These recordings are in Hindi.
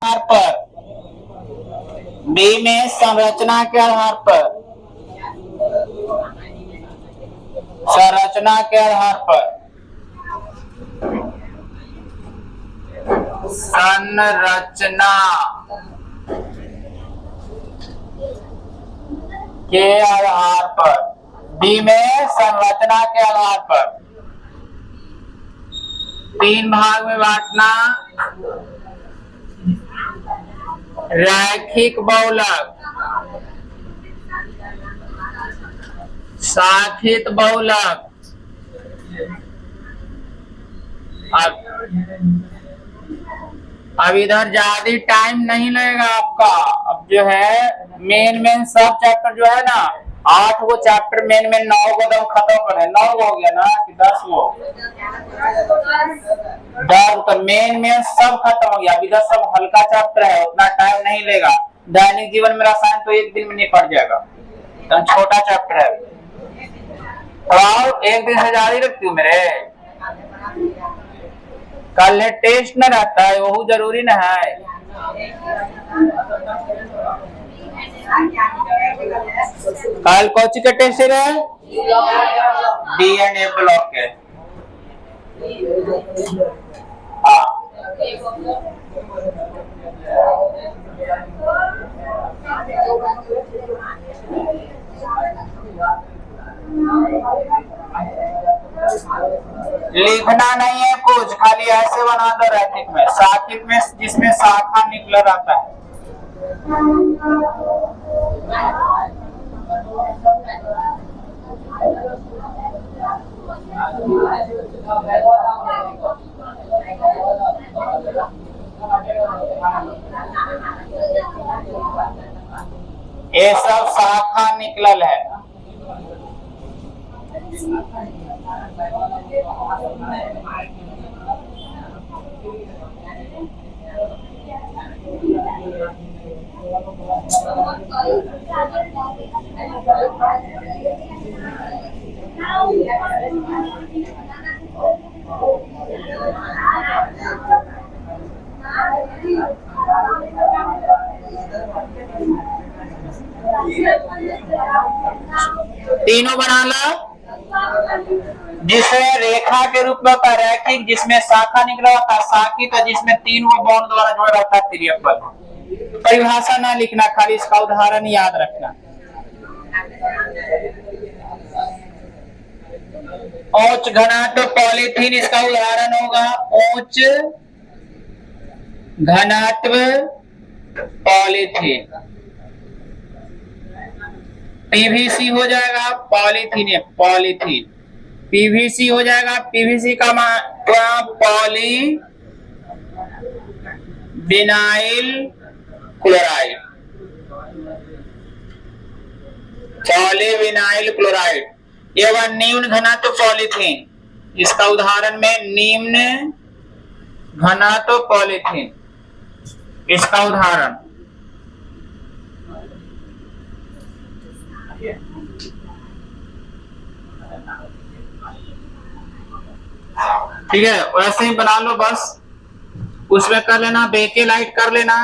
आधार पर, बी में संरचना के आधार पर, संरचना के आधार पर, संरचना के आधार पर, बी में संरचना के आधार पर 3 भाग में बांटना। रैखिक बहुलक, शाखित बहुलक। अब इधर ज्यादा टाइम नहीं लगेगा आपका। अब जो है मेन सब चैप्टर जो है ना, 8 वो चैप्टर मेन 9 को तो खत्म करे। 9 हो गया ना कि 10 वो 10 तो मेन सब खत्म हो गया। अब इधर सब हल्का चैप्टर है, उतना टाइम नहीं लेगा। दैनिक जीवन में रसायन तो 1 दिन में निपट जाएगा, तो छोटा चैप्टर है। तो 1 दिन से जारी रखती हूँ मेरे। कल टेस्ट न रहता है, वो जरूरी न है। कल कौन का टेस्ट है? डीएनए ब्लॉक है। लिखना नहीं है कुछ, खाली ऐसे बना दो। रैखिक में, शाखित में जिसमें शाखा निकला रहता है। ये सब शाखा निकलल है। तीनों बना लो। जिसमें रेखा के रूप में होता है रैखिक, जिसमें शाखा निकला होता है शाखित, तो जिसमें 3 बॉन्ड द्वारा जुड़ा रहता है त्रिपल। परिभाषा ना लिखना, खाली इसका उदाहरण याद रखना। औच घनत्व पॉलीथीन इसका उदाहरण होगा। औच घनत्व पॉलीथीन। पीवीसी हो जाएगा पॉलीथीन, पॉलीथीन। पीवीसी हो जाएगा, पीवीसी का poly vinyl chloride, polyvinyl chloride. यह वह निम्न घनत्व पॉलीथीन, इसका उदाहरण में निम्न घनत्व पॉलीथीन, इसका उदाहरण। ठीक है, वैसे ही बना लो बस। उसमें कर लेना, बेकेलाइट कर लेना।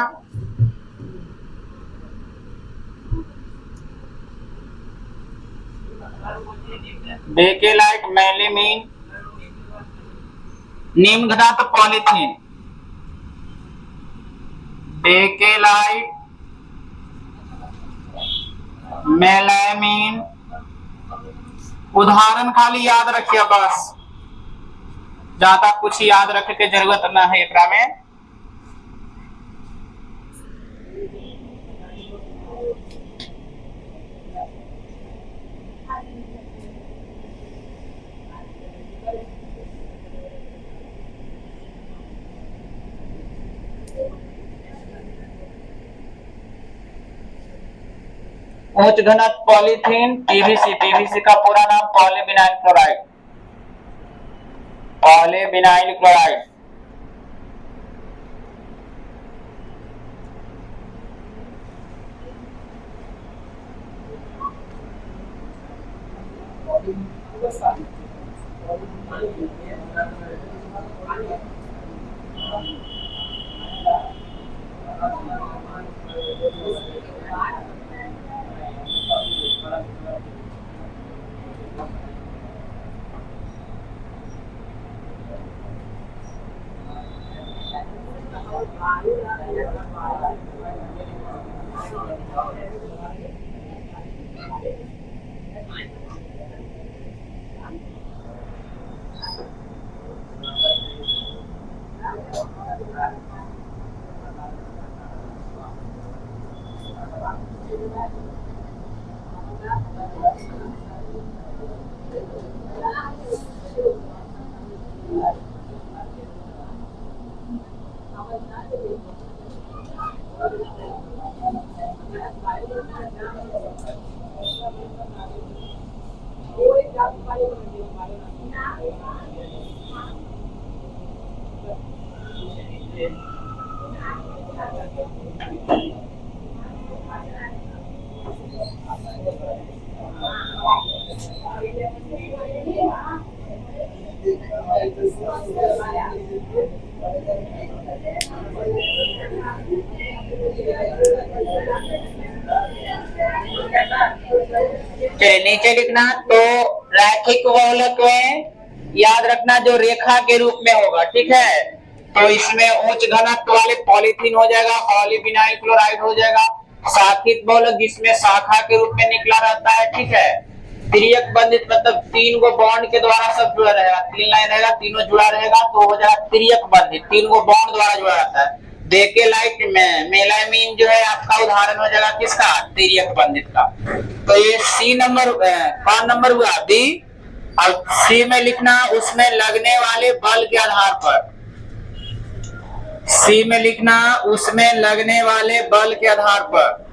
बेकेलाइट, मेलामीन, निम्न घनत्व पॉलीथीन। बेकेलाइट, मेलामीन। उदाहरण खाली याद रखिए बस, ज्यादा कुछ याद रखने की जरूरत ना है एकरा में। उच्च घनत्व पॉलीथीन, पीवीसी। पीवीसी का पूरा नाम पॉलीविनाइल क्लोराइड, पॉलीविनाइल क्लोराइड। चलिए नीचे लिखना तो रैखिक बहुलक में याद रखना जो रेखा के रूप में होगा, ठीक है। तो इसमें उच्च घनत्व वाले पॉलीथीन हो जाएगा, पॉलीविनाइल क्लोराइड हो जाएगा। शाखित बहुलक जिसमें शाखा के रूप में निकला रहता है, ठीक है। तिर्यक बंधित मतलब 3 गो बॉन्ड के द्वारा सब जुड़ा रहेगा, 3 लाइन रहेगा, तीनों जुड़ा रहेगा तो हो जाएगा तिर्यक बंधित, 3 गो बॉन्ड द्वारा जुड़ा रहता है। देखे लाइट में मेलामीन जो है आपका उदाहरण हो जाएगा किसका, तिर्यक बंधित का। तो ये सी नंबर कौन नंबर हुआ, बी। और सी में लिखना उसमें लगने वाले बल के आधार पर, सी में लिखना उसमें लगने वाले बल के आधार पर।